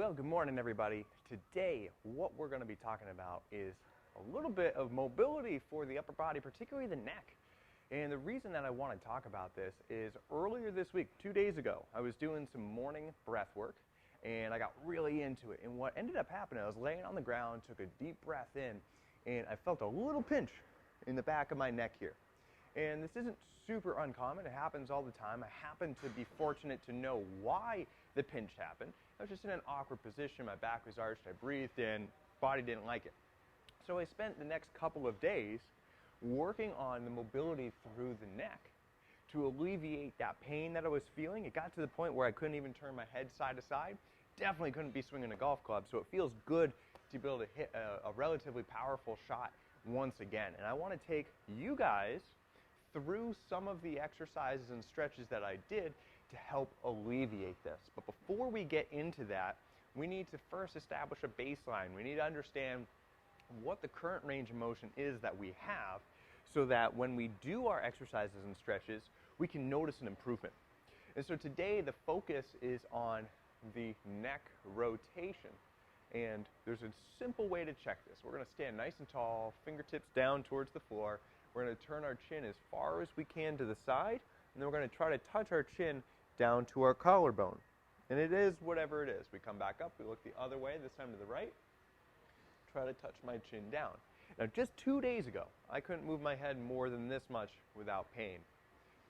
Well, good morning, everybody. Today, what we're going to be talking about is a little bit of mobility for the upper body, particularly the neck. And the reason that I want to talk about this is earlier this week, 2 days ago, I was doing some morning breath work and I got really into it. And what ended up happening, I was laying on the ground, took a deep breath in, and I felt a little pinch in the back of my neck here. And this isn't super uncommon. It happens all the time. I happen to be fortunate to know why the pinch happened. I was just in an awkward position. My back was arched. I breathed in. Body didn't like it. So I spent the next couple of days working on the mobility through the neck to alleviate that pain that I was feeling. It got to the point where I couldn't even turn my head side to side. Definitely couldn't be swinging a golf club. So it feels good to be able to hit a relatively powerful shot once again. And I want to take you guys through some of the exercises and stretches that I did to help alleviate this. But before we get into that, we need to first establish a baseline. We need to understand what the current range of motion is that we have so that when we do our exercises and stretches, we can notice an improvement. And so today the focus is on the neck rotation. And there's a simple way to check this. We're going to stand nice and tall, fingertips down towards the floor. We're going to turn our chin as far as we can to the side, and then we're going to try to touch our chin down to our collarbone. And it is whatever it is. We come back up, we look the other way, this time to the right, try to touch my chin down. Now, just 2 days ago, I couldn't move my head more than this much without pain.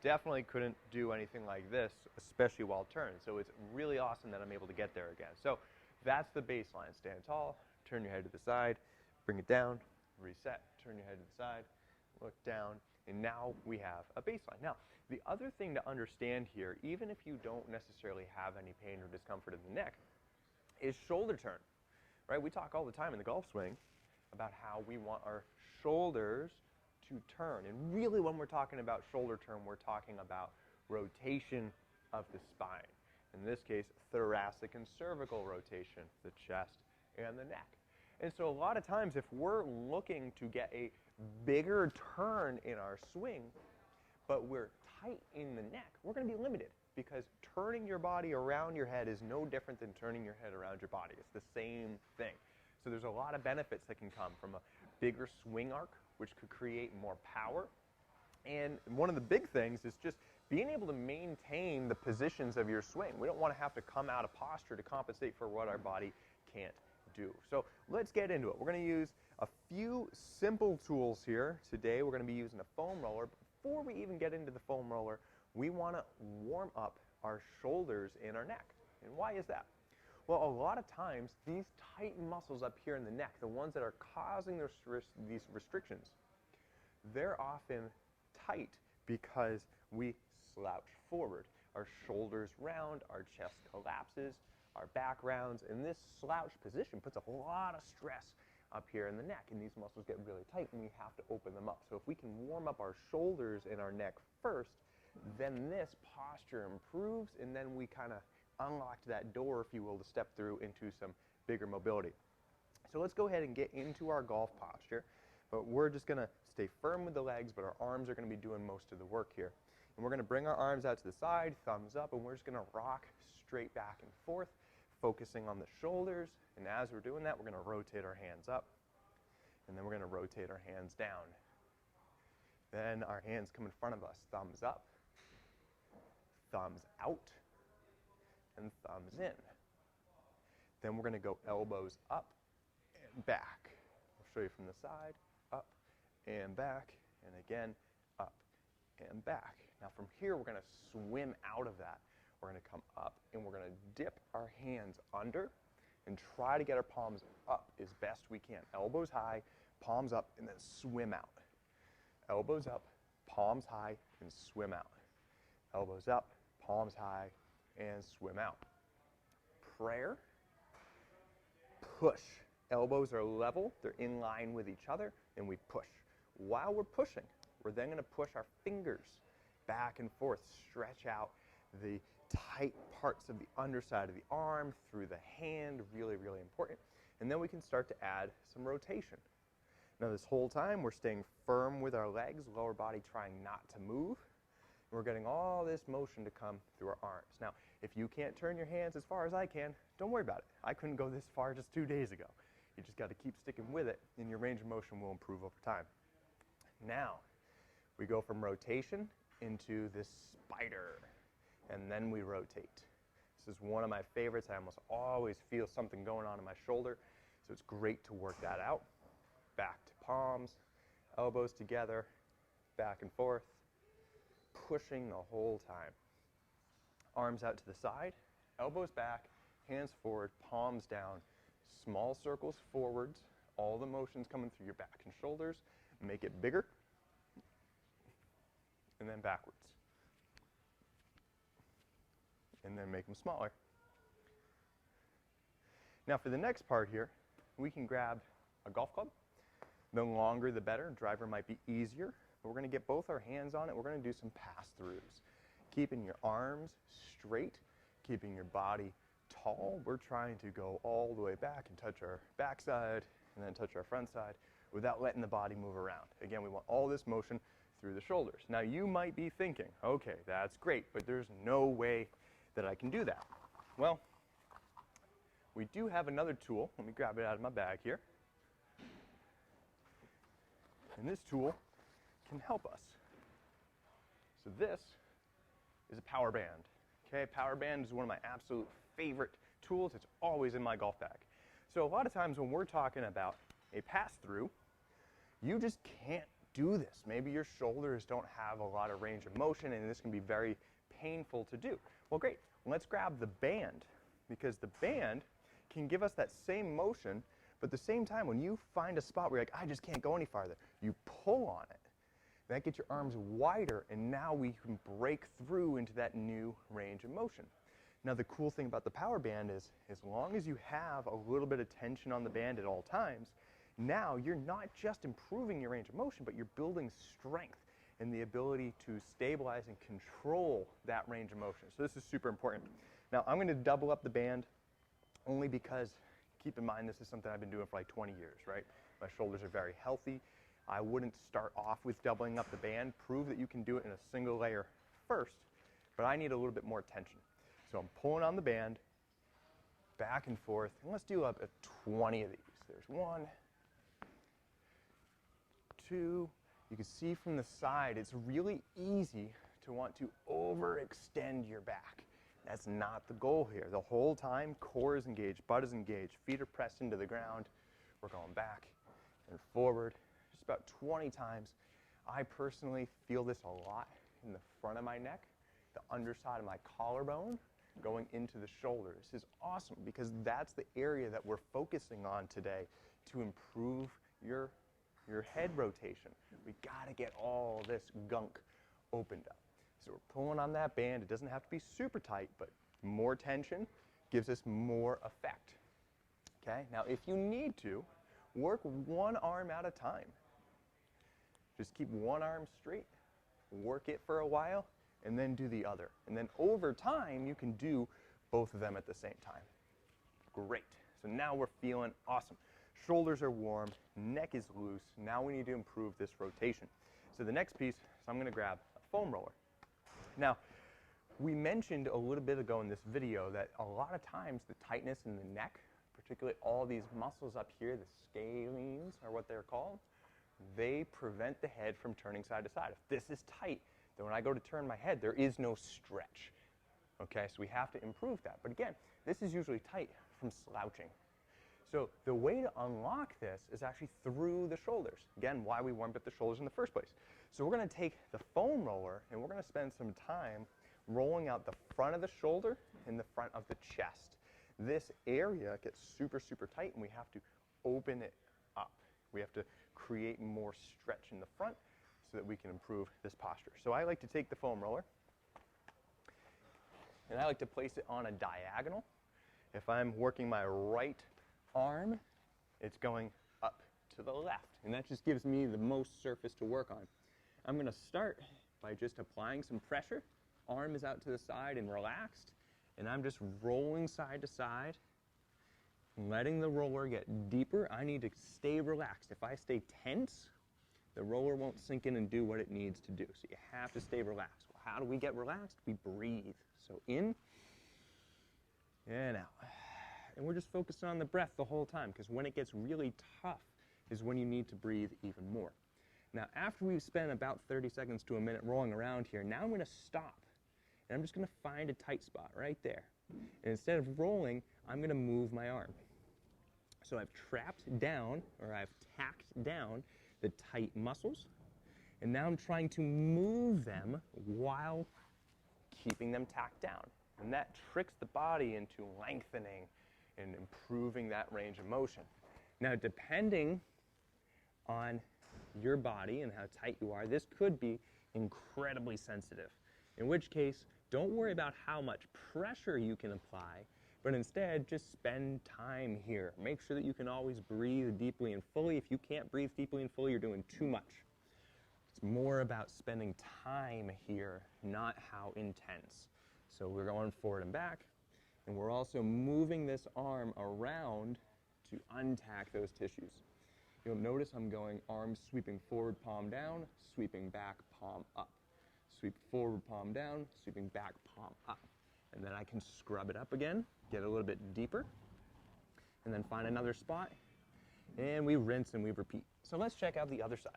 Definitely couldn't do anything like this, especially while turned. So it's really awesome that I'm able to get there again. So that's the baseline. Stand tall, turn your head to the side, bring it down, reset, turn your head to the side, look down, and now we have a baseline. Now, the other thing to understand here, even if you don't necessarily have any pain or discomfort in the neck, is shoulder turn, right? We talk all the time in the golf swing about how we want our shoulders to turn. And really, when we're talking about shoulder turn, we're talking about rotation of the spine. In this case, thoracic and cervical rotation, the chest and the neck. And so a lot of times, if we're looking to get a bigger turn in our swing, but we're tight in the neck, we're going to be limited, because turning your body around your head is no different than turning your head around your body. It's the same thing. So there's a lot of benefits that can come from a bigger swing arc, which could create more power. And one of the big things is just being able to maintain the positions of your swing. We don't want to have to come out of posture to compensate for what our body can't do. So let's get into it. We're going to use a few simple tools here today. We're going to be using a foam roller. Before we even get into the foam roller, we want to warm up our shoulders and our neck. And why is that? Well, a lot of times these tight muscles up here in the neck, the ones that are causing these restrictions, they're often tight because we slouch forward. Our shoulders round, our chest collapses, our back rounds, and this slouch position puts a lot of stress up here in the neck, and these muscles get really tight and we have to open them up. So if we can warm up our shoulders and our neck first, then this posture improves, and then we kind of unlock that door, if you will, to step through into some bigger mobility. So let's go ahead and get into our golf posture, but we're just going to stay firm with the legs, but our arms are going to be doing most of the work here. And we're going to bring our arms out to the side, thumbs up, and we're just going to rock straight back and forth, focusing on the shoulders. And as we're doing that, we're going to rotate our hands up, and then we're going to rotate our hands down. Then our hands come in front of us, thumbs up, thumbs out, and thumbs in. Then we're going to go elbows up and back. I'll show you from the side, up and back, and again, up and back. Now from here, we're going to swim out of that. We're going to come up, and we're going to dip our hands under and try to get our palms up as best we can. Elbows high, palms up, and then swim out. Elbows up, palms high, and swim out. Elbows up, palms high, and swim out. Prayer, push. Elbows are level, they're in line with each other, and we push. While we're pushing, we're then going to push our fingers back and forth, stretch out the tight parts of the underside of the arm through the hand, really, really important. And then we can start to add some rotation. Now this whole time we're staying firm with our legs, lower body trying not to move. We're getting all this motion to come through our arms. Now, if you can't turn your hands as far as I can, don't worry about it. I couldn't go this far just 2 days ago. You just got to keep sticking with it, and your range of motion will improve over time. Now, we go from rotation into this spider, and then we rotate. This is one of my favorites. I almost always feel something going on in my shoulder, so it's great to work that out. Back to palms, elbows together, back and forth, pushing the whole time. Arms out to the side, elbows back, hands forward, palms down, small circles forwards, all the motions coming through your back and shoulders. Make it bigger, and then backwards. And then make them smaller. Now for the next part here, we can grab a golf club. The longer the better. Driver might be easier. But we're going to get both our hands on it. We're going to do some pass-throughs. Keeping your arms straight, keeping your body tall. We're trying to go all the way back and touch our backside and then touch our front side without letting the body move around. Again, we want all this motion through the shoulders. Now you might be thinking, okay, that's great, but there's no way that I can do that. Well, we do have another tool. Let me grab it out of my bag here. And this tool can help us. So this is a power band. Okay, power band is one of my absolute favorite tools. It's always in my golf bag. So a lot of times when we're talking about a pass-through, you just can't do this. Maybe your shoulders don't have a lot of range of motion, and this can be very painful to do. Well, great. Let's grab the band, because the band can give us that same motion, but at the same time, when you find a spot where you're like, I just can't go any farther, you pull on it. That gets your arms wider, and now we can break through into that new range of motion. Now, the cool thing about the power band is, as long as you have a little bit of tension on the band at all times, now you're not just improving your range of motion, but you're building strength and the ability to stabilize and control that range of motion. So this is super important. Now, I'm going to double up the band only because, keep in mind, this is something I've been doing for like 20 years, right? My shoulders are very healthy. I wouldn't start off with doubling up the band. Prove that you can do it in a single layer first, but I need a little bit more tension. So I'm pulling on the band, back and forth, and let's do up 20 of these. There's 1, 2. You can see from the side, it's really easy to want to overextend your back. That's not the goal here. The whole time, core is engaged, butt is engaged, feet are pressed into the ground. We're going back and forward, just about 20 times. I personally feel this a lot in the front of my neck, the underside of my collarbone, going into the shoulder. This is awesome because that's the area that we're focusing on today to improve your head rotation. We got to get all this gunk opened up. So we're pulling on that band. It doesn't have to be super tight, but more tension gives us more effect. Okay? Now, if you need to, work one arm at a time. Just keep one arm straight, work it for a while, and then do the other. And then over time, you can do both of them at the same time. Great. So now we're feeling awesome. Shoulders are warm, neck is loose. Now we need to improve this rotation. So the next piece, I'm going to grab a foam roller. Now, we mentioned a little bit ago in this video that a lot of times the tightness in the neck, particularly all these muscles up here, the scalenes are what they're called, they prevent the head from turning side to side. If this is tight, then when I go to turn my head, there is no stretch. Okay, so we have to improve that. But again, this is usually tight from slouching. So the way to unlock this is actually through the shoulders. Again, why we warmed up the shoulders in the first place. So we're going to take the foam roller and we're going to spend some time rolling out the front of the shoulder and the front of the chest. This area gets super, super tight and we have to open it up. We have to create more stretch in the front so that we can improve this posture. So I like to take the foam roller and I like to place it on a diagonal. If I'm working my right arm, it's going up to the left, and that just gives me the most surface to work on. I'm going to start by just applying some pressure. Arm is out to the side and relaxed, and I'm just rolling side to side, letting the roller get deeper. I need to stay relaxed. If I stay tense, the roller won't sink in and do what it needs to do, so you have to stay relaxed. how do we get relaxed? We breathe. So in and out. And we're just focusing on the breath the whole time, because when it gets really tough is when you need to breathe even more. Now, after we've spent about 30 seconds to a minute rolling around here, now I'm going to stop. And I'm just going to find a tight spot right there. And instead of rolling, I'm going to move my arm. So I've trapped down, or I've tacked down the tight muscles. And now I'm trying to move them while keeping them tacked down. And that tricks the body into lengthening and improving that range of motion. Now, depending on your body and how tight you are, this could be incredibly sensitive. In which case, don't worry about how much pressure you can apply, but instead just spend time here. Make sure that you can always breathe deeply and fully. If you can't breathe deeply and fully, you're doing too much. It's more about spending time here, not how intense. So we're going forward and back, and we're also moving this arm around to untack those tissues. You'll notice I'm going arms sweeping forward, palm down, sweeping back, palm up. Sweep forward, palm down, sweeping back, palm up. And then I can scrub it up again, get a little bit deeper, and then find another spot, and we rinse and we repeat. So let's check out the other side.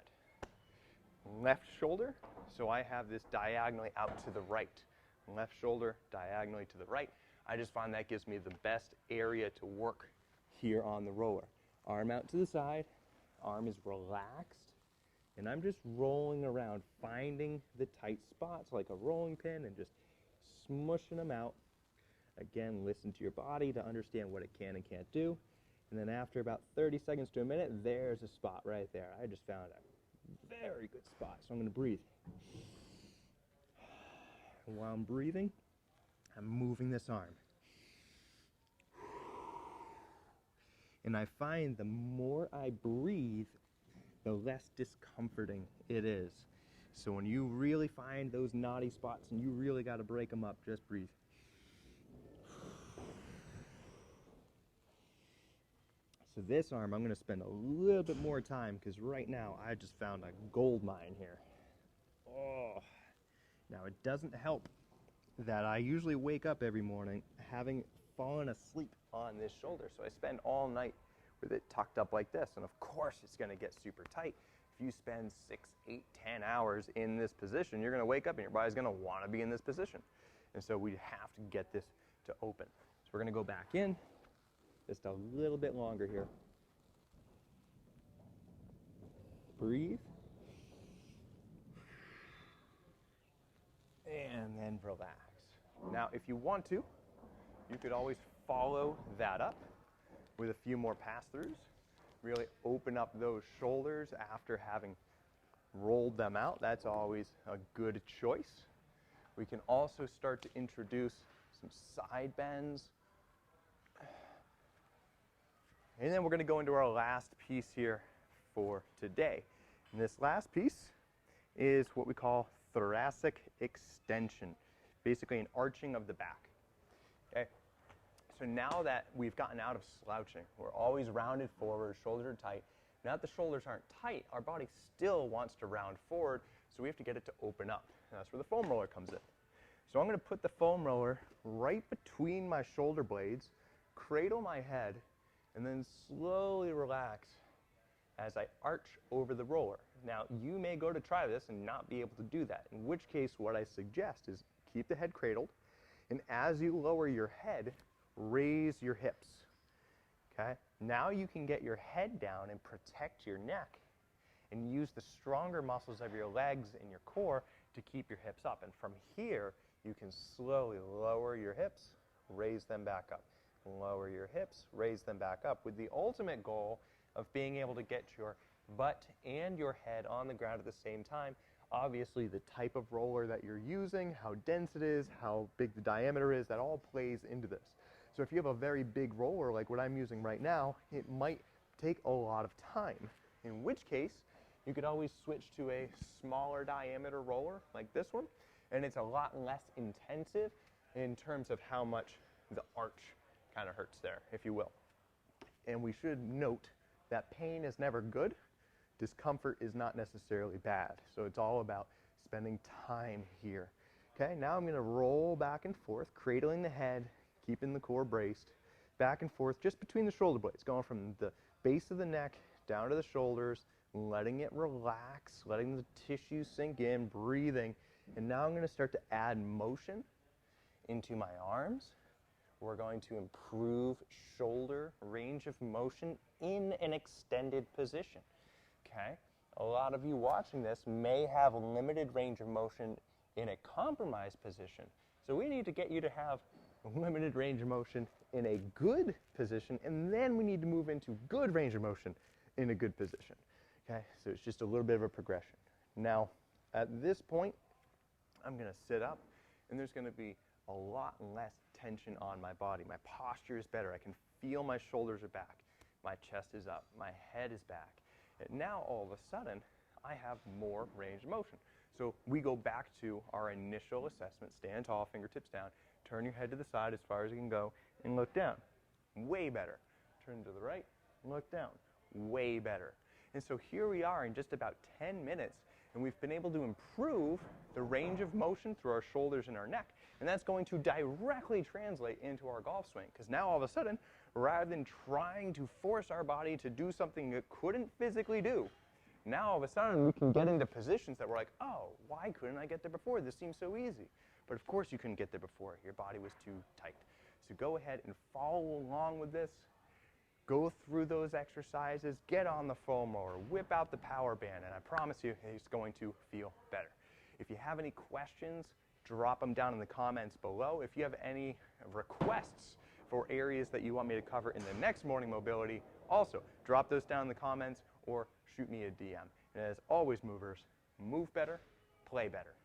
Left shoulder, so I have this diagonally out to the right. Left shoulder, diagonally to the right. I just find that gives me the best area to work here on the roller. Arm out to the side, arm is relaxed, and I'm just rolling around, finding the tight spots like a rolling pin and just smushing them out. Again, listen to your body to understand what it can and can't do. And then after about 30 seconds to a minute, there's a spot right there. I just found a very good spot, so I'm going to breathe. And while I'm breathing, I'm moving this arm. And I find the more I breathe, the less discomforting it is. So when you really find those knotty spots and you really got to break them up, just breathe. So this arm, I'm going to spend a little bit more time, because right now I just found a gold mine here. Oh. Now it doesn't help that I usually wake up every morning having fallen asleep on this shoulder. So I spend all night with it tucked up like this. And of course it's going to get super tight. If you spend 6, 8, 10 hours in this position, you're going to wake up and your body's going to want to be in this position. And so we have to get this to open. So we're going to go back in just a little bit longer here. Breathe. And then relax. Now, if you want to, you could always follow that up with a few more pass-throughs. Really open up those shoulders after having rolled them out. That's always a good choice. We can also start to introduce some side bends. And then we're going to go into our last piece here for today. And this last piece is what we call thoracic extension, basically an arching of the back. Okay? So now that we've gotten out of slouching, we're always rounded forward, shoulders are tight. Now that the shoulders aren't tight, our body still wants to round forward, so we have to get it to open up. And that's where the foam roller comes in. So I'm going to put the foam roller right between my shoulder blades, cradle my head, and then slowly relax as I arch over the roller. Now, you may go to try this and not be able to do that, in which case what I suggest is keep the head cradled, and as you lower your head, raise your hips. Okay? Now you can get your head down and protect your neck and use the stronger muscles of your legs and your core to keep your hips up. And from here, you can slowly lower your hips, raise them back up. Lower your hips, raise them back up, with the ultimate goal of being able to get your butt and your head on the ground at the same time. Obviously, the type of roller that you're using, how dense it is, how big the diameter is, that all plays into this. So if you have a very big roller like what I'm using right now, it might take a lot of time, in which case you could always switch to a smaller diameter roller like this one, and it's a lot less intensive in terms of how much the arch kind of hurts there, if you will. And we should note that pain is never good. Discomfort is not necessarily bad. So it's all about spending time here. Okay, now I'm going to roll back and forth, cradling the head, keeping the core braced, back and forth just between the shoulder blades, going from the base of the neck down to the shoulders, letting it relax, letting the tissue sink in, breathing. And now I'm going to start to add motion into my arms. We're going to improve shoulder range of motion in an extended position. Okay? A lot of you watching this may have limited range of motion in a compromised position. So we need to get you to have limited range of motion in a good position, and then we need to move into good range of motion in a good position. Okay? So it's just a little bit of a progression. Now, at this point, I'm going to sit up, and there's going to be a lot less tension on my body. My posture is better. I can feel my shoulders are back. My chest is up. My head is back. And now, all of a sudden, I have more range of motion. So we go back to our initial assessment. Stand tall, fingertips down. Turn your head to the side as far as you can go, and look down. Way better. Turn to the right, and look down. Way better. And so here we are in just about 10 minutes, and we've been able to improve the range of motion through our shoulders and our neck. And that's going to directly translate into our golf swing, because now all of a sudden, rather than trying to force our body to do something it couldn't physically do, now all of a sudden we can get into positions that we're like, oh, why couldn't I get there before? This seems so easy. But of course you couldn't get there before. Your body was too tight. So go ahead and follow along with this. Go through those exercises, get on the foam roller, whip out the power band, and I promise you it's going to feel better. If you have any questions, drop them down in the comments below. If you have any requests for areas that you want me to cover in the next morning mobility, also drop those down in the comments or shoot me a DM. And as always, movers, move better, play better.